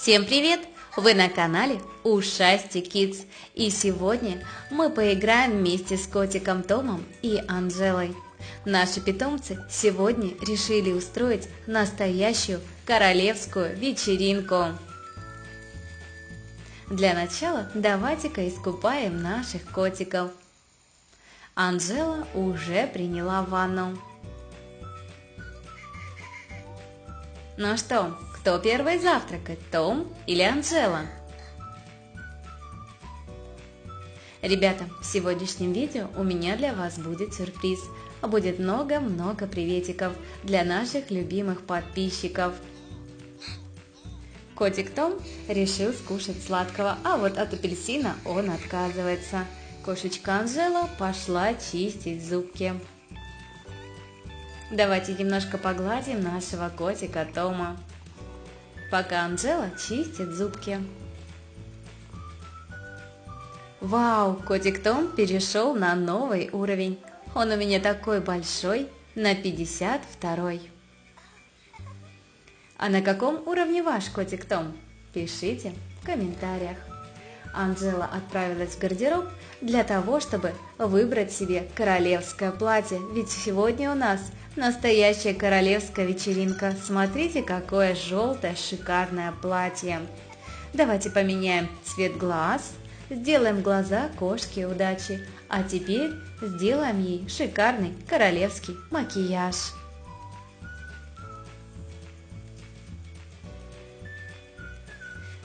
Всем привет! Вы на канале Ушастик Kids, и сегодня мы поиграем вместе с котиком Томом и Анжелой. Наши питомцы сегодня решили устроить настоящую королевскую вечеринку. Для начала давайте-ка искупаем наших котиков. Анжела уже приняла ванну. Ну что, кто первый завтракает, Том или Анжела? Ребята, в сегодняшнем видео у меня для вас будет сюрприз. Будет много-много приветиков для наших любимых подписчиков. Котик Том решил скушать сладкого, а вот от апельсина он отказывается. Кошечка Анжела пошла чистить зубки. Давайте немножко погладим нашего котика Тома, пока Анжела чистит зубки. Вау, котик Том перешел на новый уровень. Он у меня такой большой, на 52-й. А на каком уровне ваш котик Том? Пишите в комментариях. Анжела отправилась в гардероб для того, чтобы выбрать себе королевское платье, ведь сегодня у нас настоящая королевская вечеринка. Смотрите, какое желтое шикарное платье. Давайте поменяем цвет глаз, сделаем глаза кошки удачи, а теперь сделаем ей шикарный королевский макияж.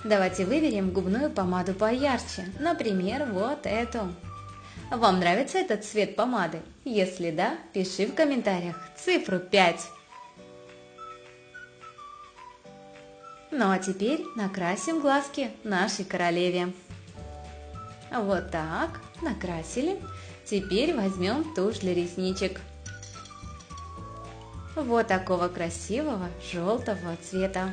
Давайте выберем губную помаду поярче, например, вот эту. Вам нравится этот цвет помады? Если да, пиши в комментариях цифру 5. Ну а теперь накрасим глазки нашей королеве. Вот так, накрасили. Теперь возьмем тушь для ресничек. Вот такого красивого желтого цвета.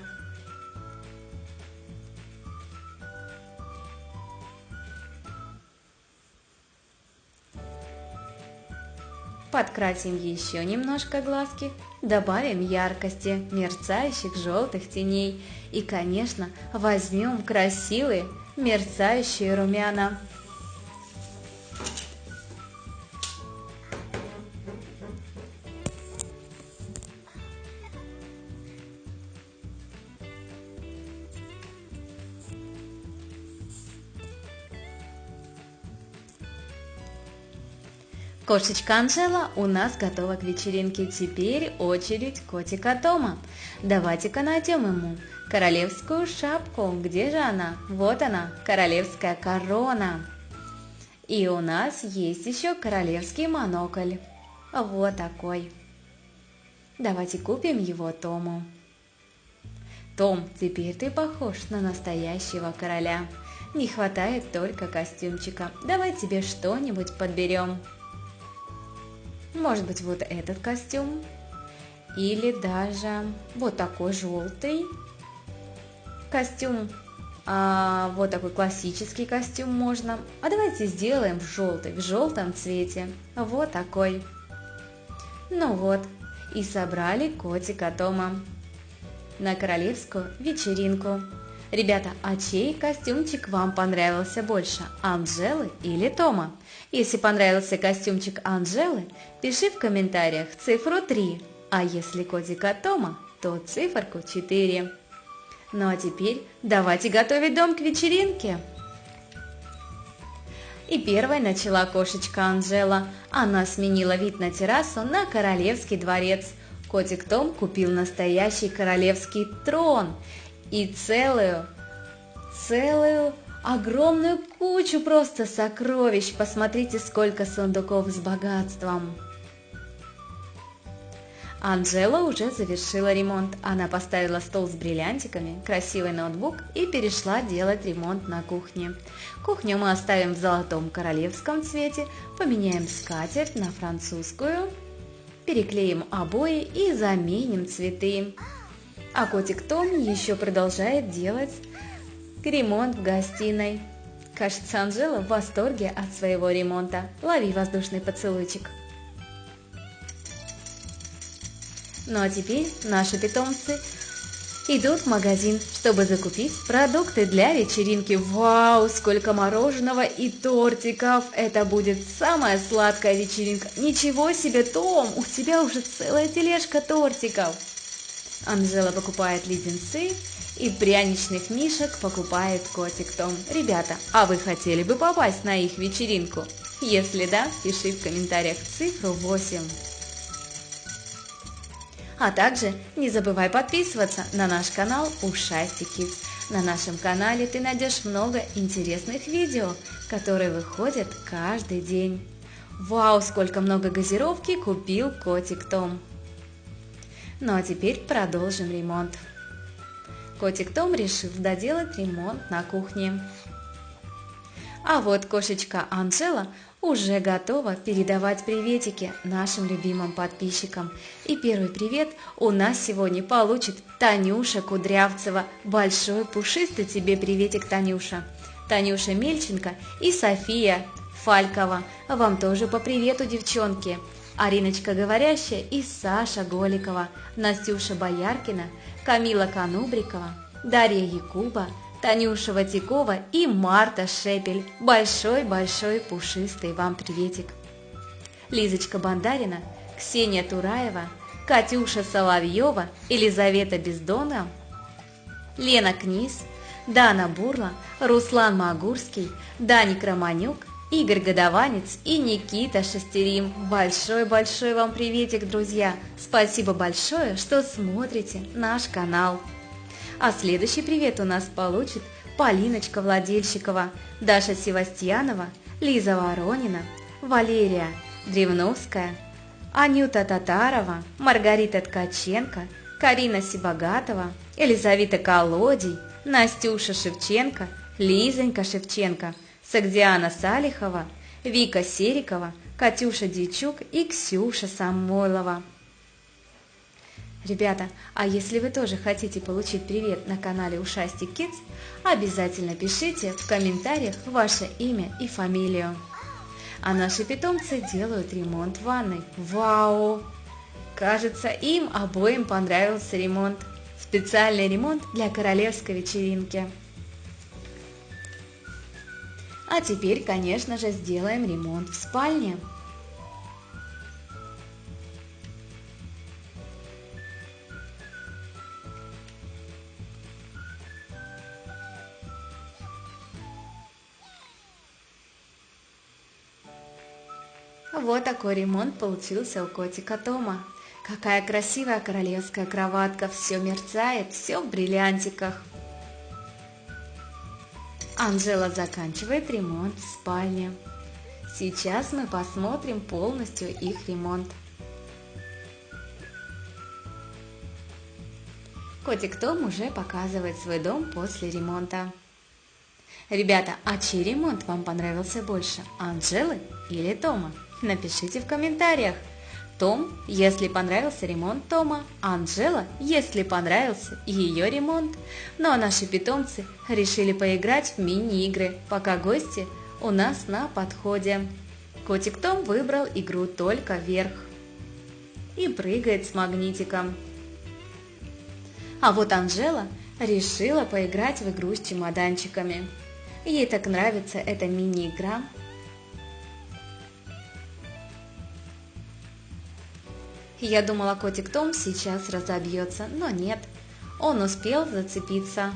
Подкрасим еще немножко глазки, добавим яркости, мерцающих желтых теней и, конечно, возьмем красивые мерцающие румяна. Кошечка Анжела у нас готова к вечеринке. Теперь очередь котика Тома. Давайте-ка найдем ему королевскую шапку. Где же она? Вот она, королевская корона. И у нас есть еще королевский монокль. Вот такой. Давайте купим его Тому. Том, теперь ты похож на настоящего короля. Не хватает только костюмчика. Давай тебе что-нибудь подберем. Может быть, вот этот костюм, или даже вот такой желтый костюм, вот такой классический костюм можно. А давайте сделаем желтый, в желтом цвете, вот такой. Ну вот, и собрали котика Тома на королевскую вечеринку. Ребята, а чей костюмчик вам понравился больше, Анжелы или Тома? Если понравился костюмчик Анжелы, пиши в комментариях цифру 3, а если котика Тома, то циферку 4. Ну а теперь давайте готовить дом к вечеринке. И первой начала кошечка Анжела. Она сменила вид на террасу на королевский дворец. Котик Том купил настоящий королевский трон и целую огромную кучу просто сокровищ. Посмотрите, сколько сундуков с богатством. Анжела уже завершила ремонт. Она поставила стол с бриллиантиками, красивый ноутбук и перешла делать ремонт на кухне. Кухню мы оставим в золотом королевском цвете, поменяем скатерть на французскую, переклеим обои и заменим цветы. А котик Том еще продолжает делать ремонт в гостиной. Кажется, Анжела в восторге от своего ремонта. Лови воздушный поцелуйчик. Ну а теперь наши питомцы идут в магазин, чтобы закупить продукты для вечеринки. Вау, сколько мороженого и тортиков! Это будет самая сладкая вечеринка. Ничего себе, Том, у тебя уже целая тележка тортиков. Анжела покупает леденцы, и пряничных мишек покупает котик Том. Ребята, а вы хотели бы попасть на их вечеринку? Если да, пиши в комментариях цифру 8. А также не забывай подписываться на наш канал Ушастик Kids. На нашем канале ты найдешь много интересных видео, которые выходят каждый день. Вау, сколько много газировки купил котик Том. Ну а теперь продолжим ремонт. Котик Том решил доделать ремонт на кухне. А вот кошечка Анжела уже готова передавать приветики нашим любимым подписчикам. И первый привет у нас сегодня получит Танюша Кудрявцева. Большой пушистый тебе приветик, Танюша. Танюша Мельченко и София Фалькова. Вам тоже по привету, девчонки. Ариночка Говорящая и Саша Голикова, Настюша Бояркина, Камила Канубрикова, Дарья Якуба, Танюша Ватикова и Марта Шепель. Большой-большой пушистый вам приветик. Лизочка Бандарина, Ксения Тураева, Катюша Соловьева, Елизавета Бездонова, Лена Книс, Дана Бурла, Руслан Магурский, Даник Романюк, Игорь Годованец и Никита Шестерим. Большой-большой вам приветик, друзья! Спасибо большое, что смотрите наш канал. А следующий привет у нас получит Полиночка Владельщикова, Даша Севастьянова, Лиза Воронина, Валерия Древновская, Анюта Татарова, Маргарита Ткаченко, Карина Сибогатова, Елизавета Колодий, Настюша Шевченко, Лизонька Шевченко, Сагдиана Салихова, Вика Серикова, Катюша Дичук и Ксюша Самойлова. Ребята, а если вы тоже хотите получить привет на канале Ушастик Kids, обязательно пишите в комментариях ваше имя и фамилию. А наши питомцы делают ремонт в ванной. Вау! Кажется, им обоим понравился ремонт. Специальный ремонт для королевской вечеринки. А теперь, конечно же, сделаем ремонт в спальне. Вот такой ремонт получился у котика Тома. Какая красивая королевская кроватка, все мерцает, все в бриллиантиках. Анжела заканчивает ремонт в спальне. Сейчас мы посмотрим полностью их ремонт. Котик Том уже показывает свой дом после ремонта. Ребята, а чей ремонт вам понравился больше, Анжелы или Тома? Напишите в комментариях. Том, если понравился ремонт Тома, Анжела, если понравился ее ремонт. Ну а наши питомцы решили поиграть в мини-игры, пока гости у нас на подходе. Котик Том выбрал игру «Только вверх» и прыгает с магнитиком. А вот Анжела решила поиграть в игру с чемоданчиками. Ей так нравится эта мини-игра. Я думала, котик Том сейчас разобьется, но нет, он успел зацепиться.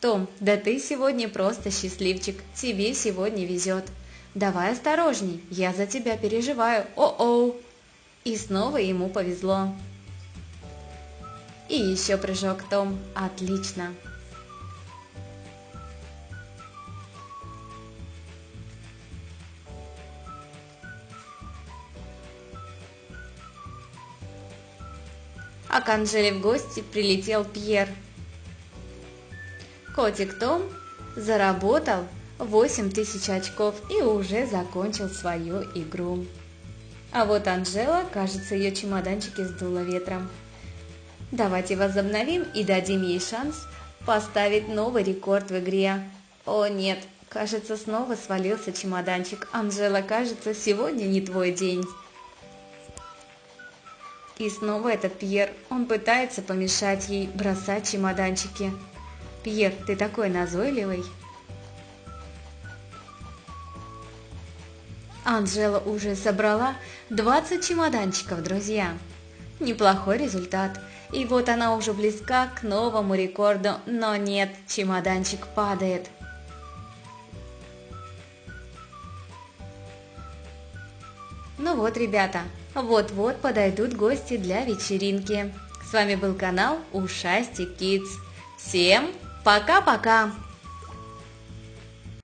Том, да ты сегодня просто счастливчик, тебе сегодня везет. Давай осторожней, я за тебя переживаю, о-оу. И снова ему повезло. И еще прыжок, Том, отлично. А к Анжеле в гости прилетел Пьер. Котик Том заработал 8000 очков и уже закончил свою игру. А вот Анжела, кажется, ее чемоданчики сдуло ветром. Давайте возобновим и дадим ей шанс поставить новый рекорд в игре. О нет, кажется, снова свалился чемоданчик. Анжела, кажется, сегодня не твой день. И снова этот Пьер, он пытается помешать ей бросать чемоданчики. Пьер, ты такой назойливый. Анжела уже собрала 20 чемоданчиков, друзья. Неплохой результат. И вот она уже близка к новому рекорду, но нет, чемоданчик падает. Ну вот, ребята, вот-вот подойдут гости для вечеринки. С вами был канал Ушастик Kids. Всем пока-пока!